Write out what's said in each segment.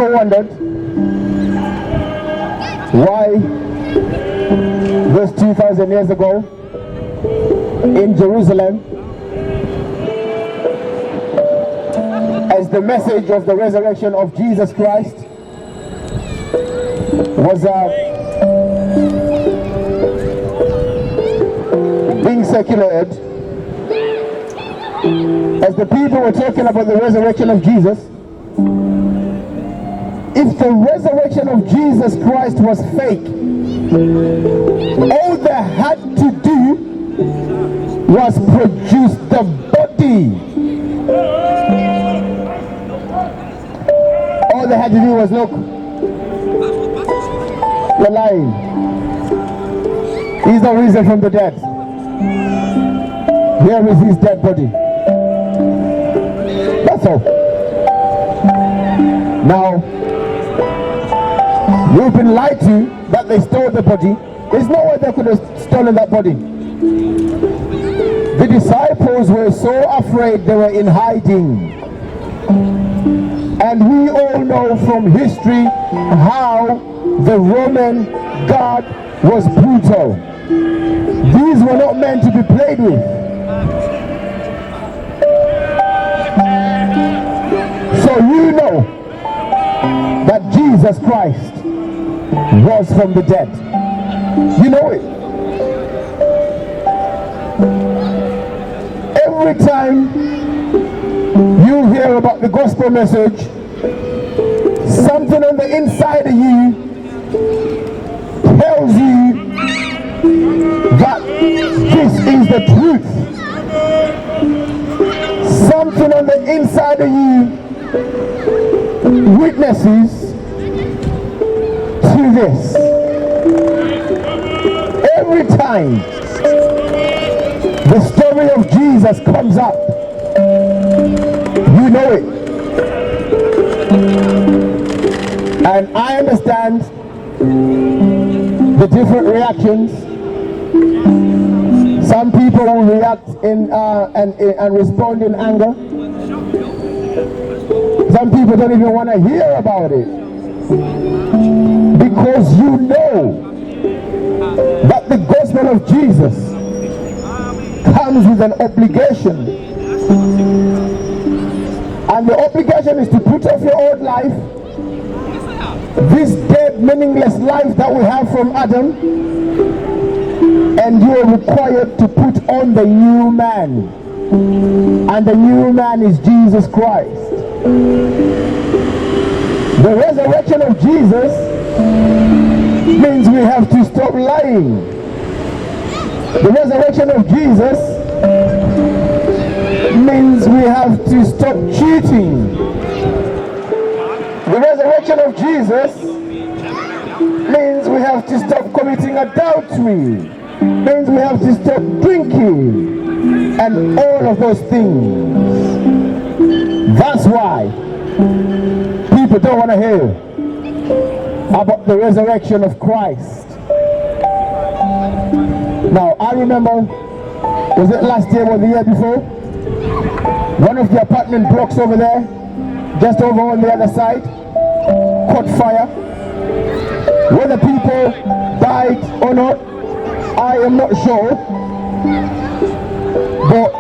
Ever wondered why this 2,000 years ago in Jerusalem, as the message of the resurrection of Jesus Christ was being circulated, as the people were talking about the resurrection of Jesus, if the resurrection of Jesus Christ was fake, all they had to do was produce the body. All they had to do was look, you're lying. He's not risen from the dead. Here is his dead body. That's all. Now, you've been lied to that they stole the body. There's no way they could have stolen that body. The disciples were so afraid they were in hiding. And we all know from history how the Roman guard was brutal. These were not meant to be played with. So you know that Jesus Christ was from the dead. You know it. Every time you hear about the gospel message, something on the inside of you tells you that this is the truth. Something on the inside of you witnesses to this. Every time the story of Jesus comes up, you know it. And I understand the different reactions. Some people will react and respond in anger. Some people don't even want to hear about it, because you know that the gospel of Jesus comes with an obligation, and the obligation is to put off your old life, this dead, meaningless life that we have from Adam, and you are required to put on the new man, and the new man is Jesus Christ. The resurrection of Jesus means we have to stop lying. The resurrection of Jesus means we have to stop cheating. The resurrection of Jesus means we have to stop committing adultery. Means we have to stop drinking and all of those things. That's why people don't want to hear about the resurrection of Christ. Now, I remember, was it last year or the year before? One of the apartment blocks over there, just over on the other side, caught fire. Whether people died or not, I am not sure. But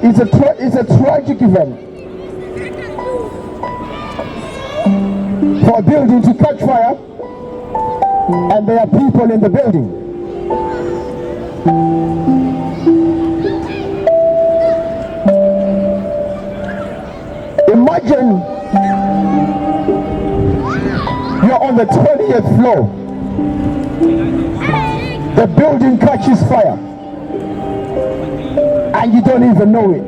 it's a tragic event for a building to catch fire and there are people in the building. Imagine you're on the 20th floor. The building catches fire and you don't even know it.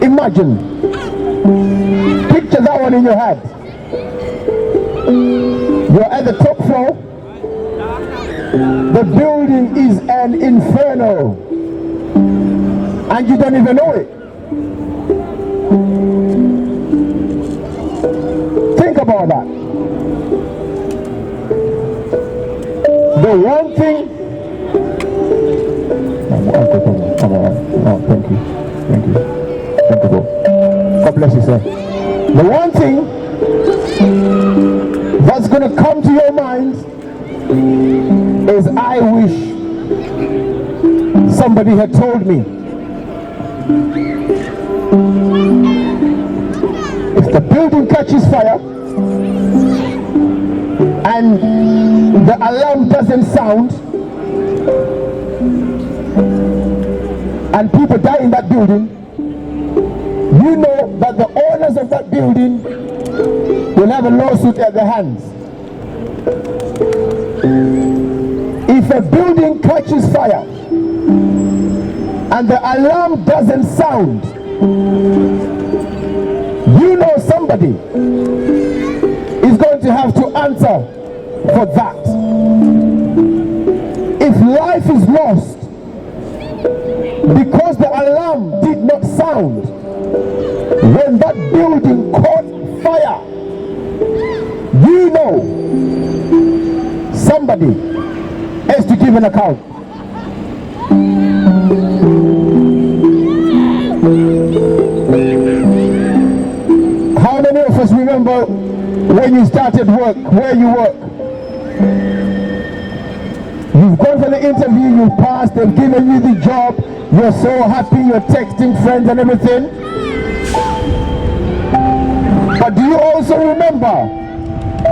Imagine. Picture that one in your head. You're at the top floor. The building is an inferno and you don't even know it. Think about that. The one thing. Oh, thank you. God bless you, sir. The one thing that's going to come to your mind is, I wish somebody had told me. If the building catches fire and the alarm doesn't sound and people die in that building, you know that the owners of that building will have a lawsuit at their hands. If a building catches fire and the alarm doesn't sound, you know somebody is going to have to answer for that. If life is lost because the alarm did not sound when that building caught fire, you know somebody has to give an account. How many of us remember when you started work, where you work? You've gone for the interview, you've passed, they've given you the job, you're so happy, you're texting friends and everything. But do you also remember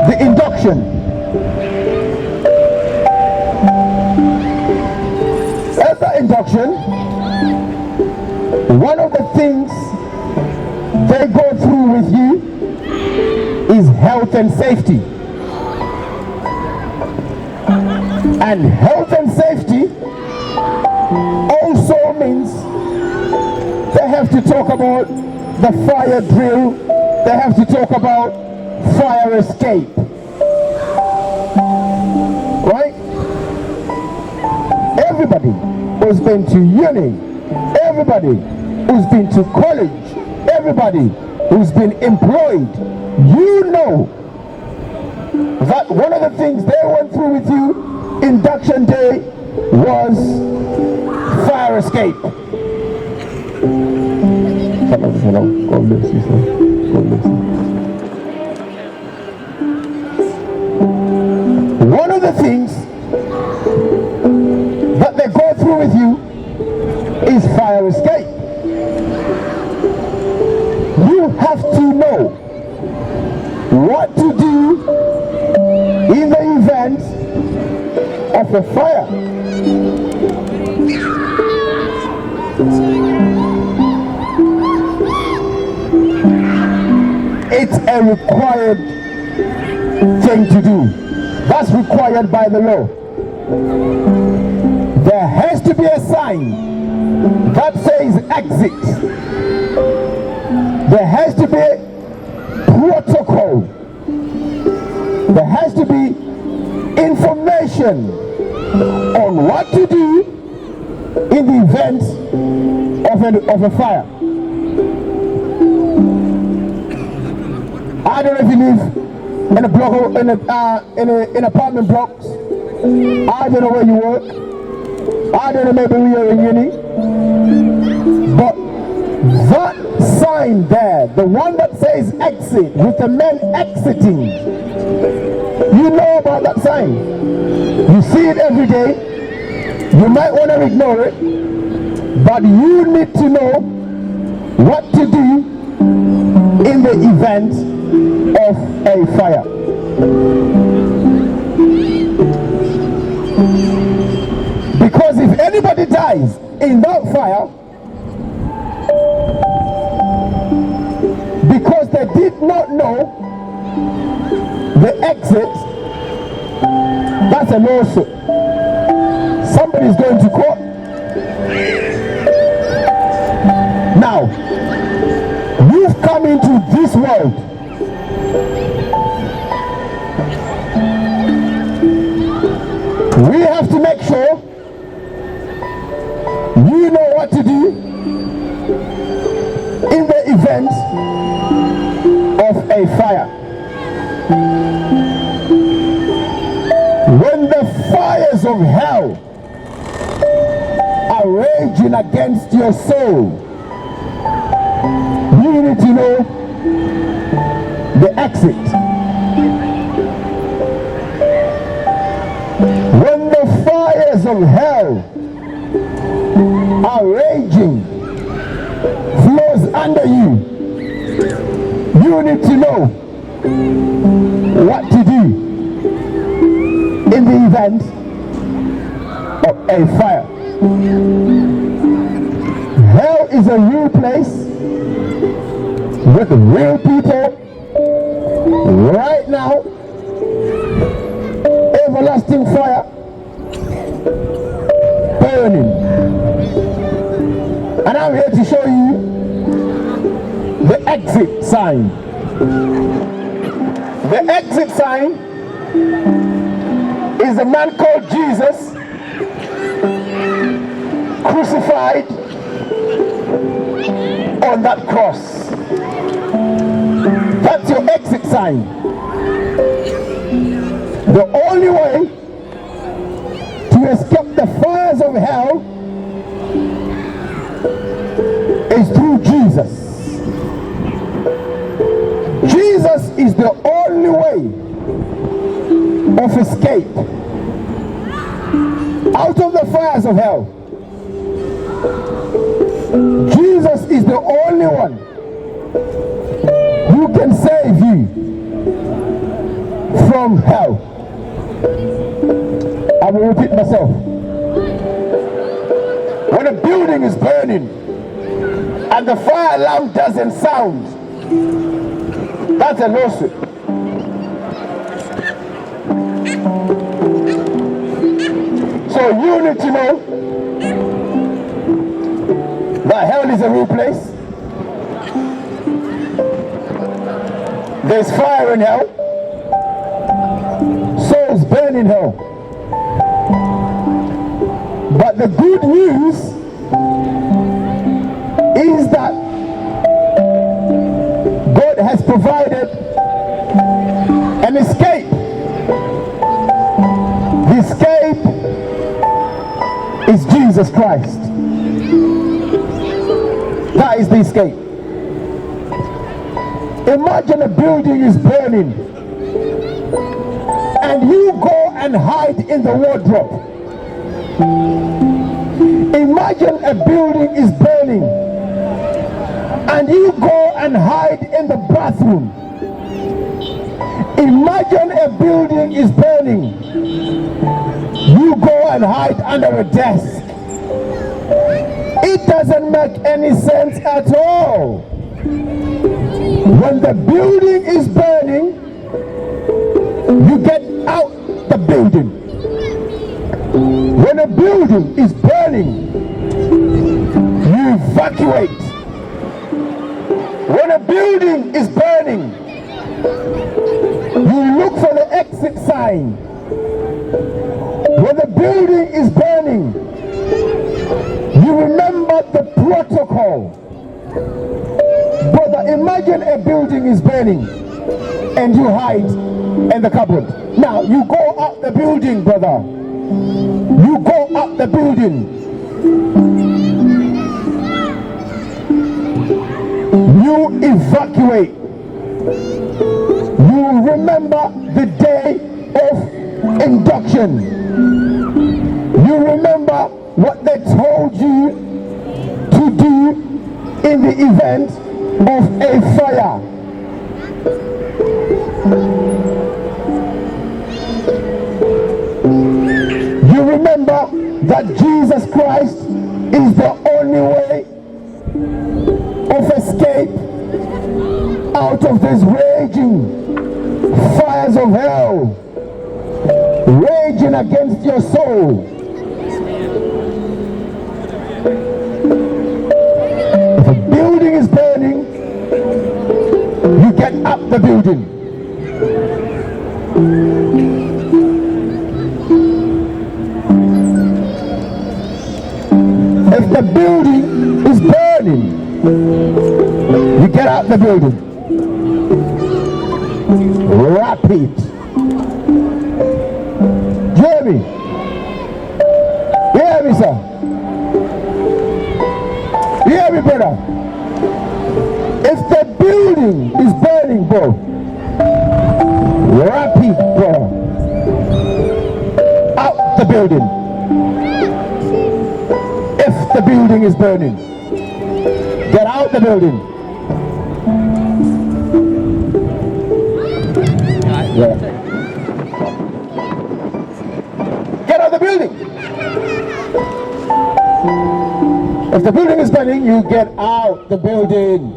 the induction? At the induction, one of the things they go through with you is health and safety. And health and safety also means they have to talk about the fire drill, they have to talk about fire escape. Right? Everybody who's been to uni, everybody who's been to college, everybody who's been employed, you know that one of the things they went through with you induction day was fire escape. Hello. God bless you, sir. God bless you. One of the things that they go through with you is fire escape. You have to know what to do in the event of a fire. It's a required thing to do. That's required by the law. There has to be a sign that says exit. There has to be protocol. There has to be information on what to do in the event of a fire. I don't know if you live in a block, in apartment blocks. I don't know where you work. I don't know, maybe you're in uni. But that sign there, the one that says exit, with the men exiting, you know about that sign. You see it every day. You might want to ignore it, but you need to know what to do in the event of a fire. Because if anybody dies in that fire because they did not know the exit, that's a lawsuit. Somebody's going to court. Now, you've come into this world. We have to make sure you know what to do in the event of a fire. When the fires of hell are raging against your soul, the exit. When the fires of hell are raging, flows under you, you need to know what to do in the event of a fire. Hell is a real place with real people right now. Everlasting fire burning. And I'm here to show you the exit sign. The exit sign is a man called Jesus crucified on that cross. That's your exit sign. The only way to escape the fires of hell is through Jesus. Jesus is the only way of escape out of the fires of hell. Jesus is the only one who can save you from hell. I will repeat myself. When a building is burning and the fire alarm doesn't sound, that's a lawsuit. So you need to know that hell is a real place. There's fire in hell. Souls burn in hell. But the good news is that God has provided an escape. The escape is Jesus Christ. That is the escape. Imagine a building is burning and you go and hide in the wardrobe. Imagine a building is burning and you go and hide in the bathroom. Imagine a building is burning. You go and hide under a desk. It doesn't make any sense at all. When the building is burning, you get out the building. When a building is burning, you evacuate. When a building is burning, you look for the exit sign. When the building is burning, you remember the protocol. Brother, imagine a building is burning and you hide in the cupboard. Now, you go out the building, brother. You go out the building. You evacuate. You remember the day of induction. You remember what they told you to do in the event of a fire. You remember that Jesus Christ is the only way of escape out of these raging fires of hell, raging against your soul. If a building is burning, you get up the building. If the building is burning, you get out the building. Rapid. Jeremy, hear me, sir. Hear me, brother. If the building building is burning, bro. Rapid, bro. Out the building. If the building is burning, get out the building. Yeah. Get out the building. If the building is burning, you get out the building.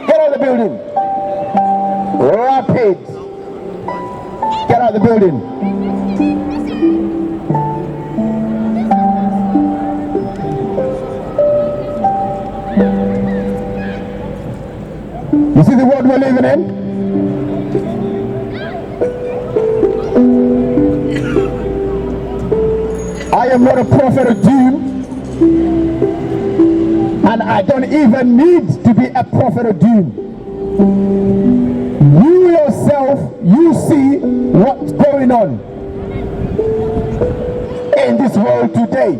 Get out the building. Rapid. Get out the building. You see the world we're living in? I am not a prophet of doom, and I don't even need to be a prophet of doom. You yourself, you see what's going on in this world today.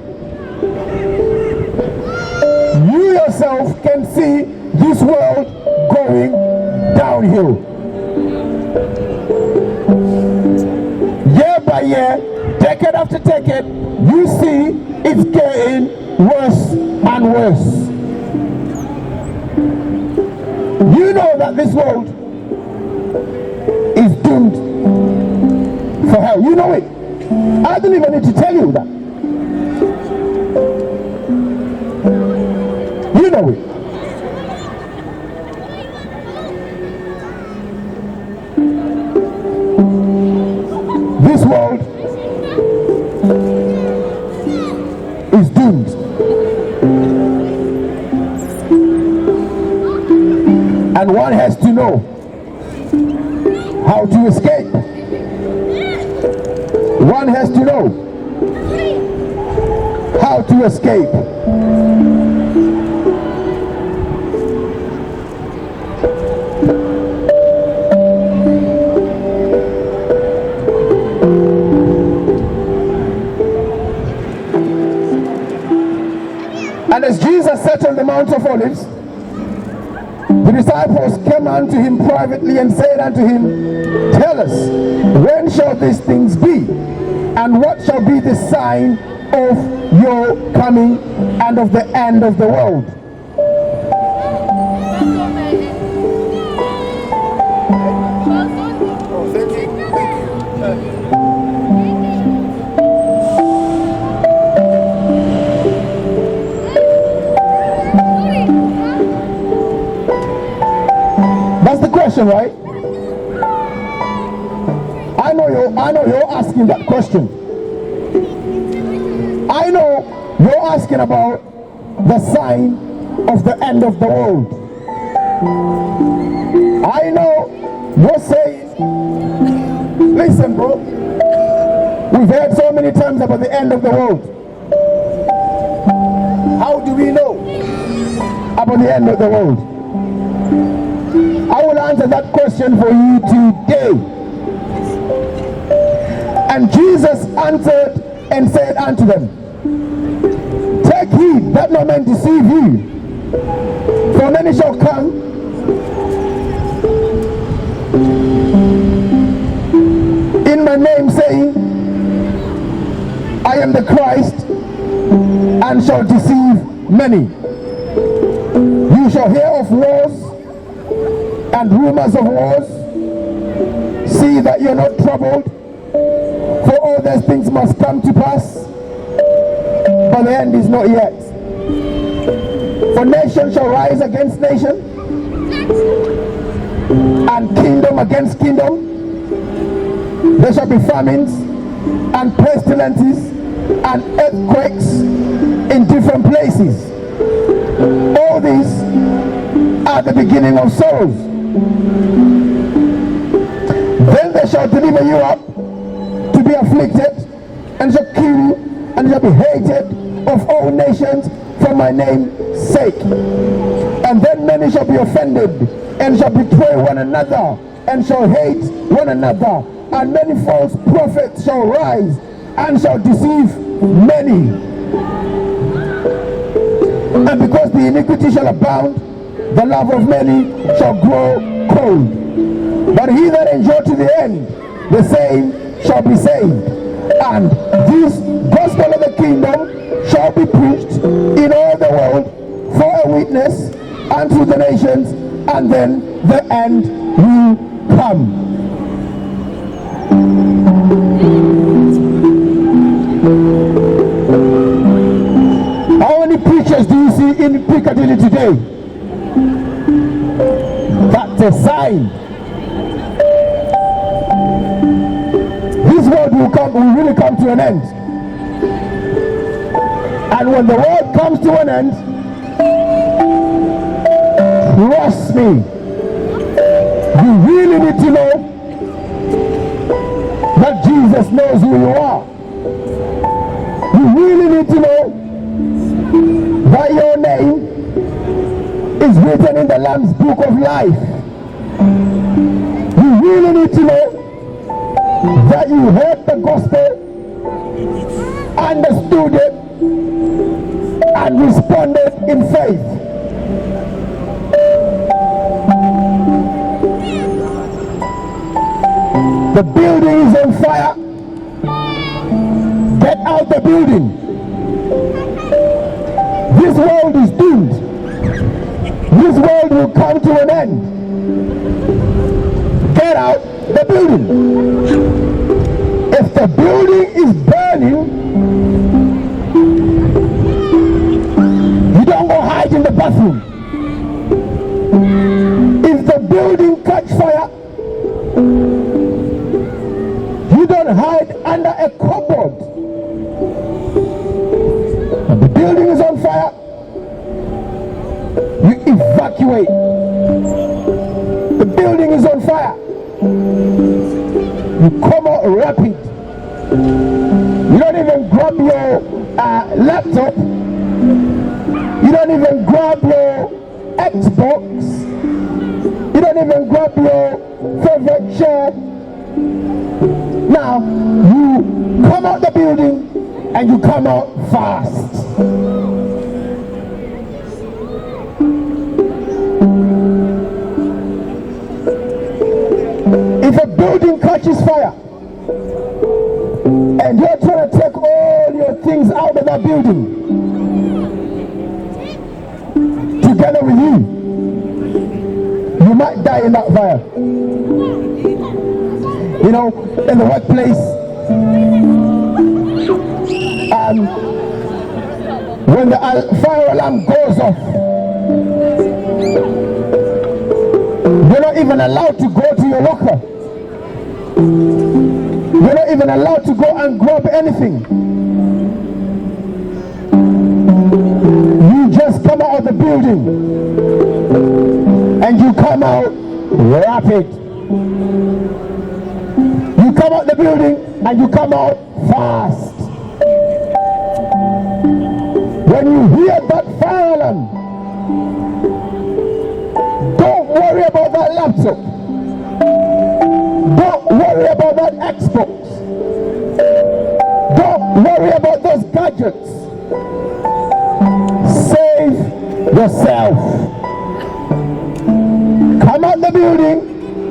You yourself can see this world going downhill. Year by year, decade after decade, you see it's getting worse and worse. You know that this world is doomed for hell. You know it. I don't even need to tell you that. You know it. This world is doomed. And one has to know how to escape. One has to know how to escape. And as Jesus sat on the Mount of Olives, the disciples came unto him privately and said unto him, Tell us, when shall these things be? And what shall be the sign of your coming and of the end of the world? That's the question, right? I know you're asking that question. I know you're asking about the sign of the end of the world. I know you're saying, listen, bro, we've heard so many times about the end of the world. How do we know about the end of the world? I will answer that question for you today. And Jesus answered and said unto them, Take heed that no man deceive you, for many shall come in my name, saying, I am the Christ, and shall deceive many. You shall hear of wars and rumors of wars. See that you're not troubled, for all these things must come to pass, but the end is not yet. For nation shall rise against nation, and kingdom against kingdom. There shall be famines and pestilences and earthquakes in different places. All these are the beginning of sorrows. Then they shall deliver you up to be afflicted, and shall kill you, and shall be hated of all nations for my name's sake. And then many shall be offended, and shall betray one another, and shall hate one another. And many false prophets shall rise, and shall deceive many. And because the iniquity shall abound, the love of many shall grow cold. But he that endure to the end, the same shall be saved. And this gospel of the kingdom shall be preached in all the world for a witness unto the nations, and then the end will come. How many preachers do you see in Piccadilly today? That's a sign. This world will really come to an end. And when the world comes to an end, trust me, you really need to know that Jesus knows who you are. You really need to know that your name is written in the Lamb's book of life. You really need to know that you heard the gospel, understood it, and responded in faith. The building is on fire. Get out the building. This world is doomed. This world will come to an end. Get out the building. If the building is burning, you don't go hide in the bathroom. If the building catch fire, you don't hide under a cupboard. When the building is on fire, you evacuate. The building is on fire. You come out rapid. You don't even grab your laptop. You don't even grab your Xbox. You don't even grab your favorite chair. Now, you come out the building and you come out fast. If a building catches fire and you're trying to take all your things out of that building together with you, you might die in that fire. You know, in the workplace, when the fire alarm goes off, you're not even allowed to go to your locker. You're not even allowed to go and grab anything. You just come out of the building and you come out rapid. You come out the building and you come out fast. When you hear that fire alarm, don't worry about that laptop. Don't worry about that Xbox. Don't worry about those gadgets. Save yourself. Come out the building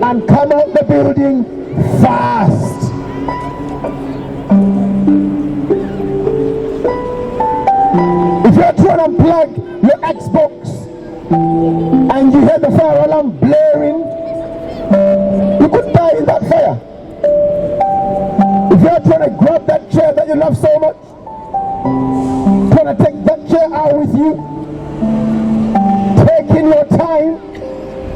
and come out the building fast. If you're trying to unplug your Xbox and you hear the fire alarm blaring, you could die in that fire. If you're trying to grab that chair that you love so much, trying to take that chair out with you,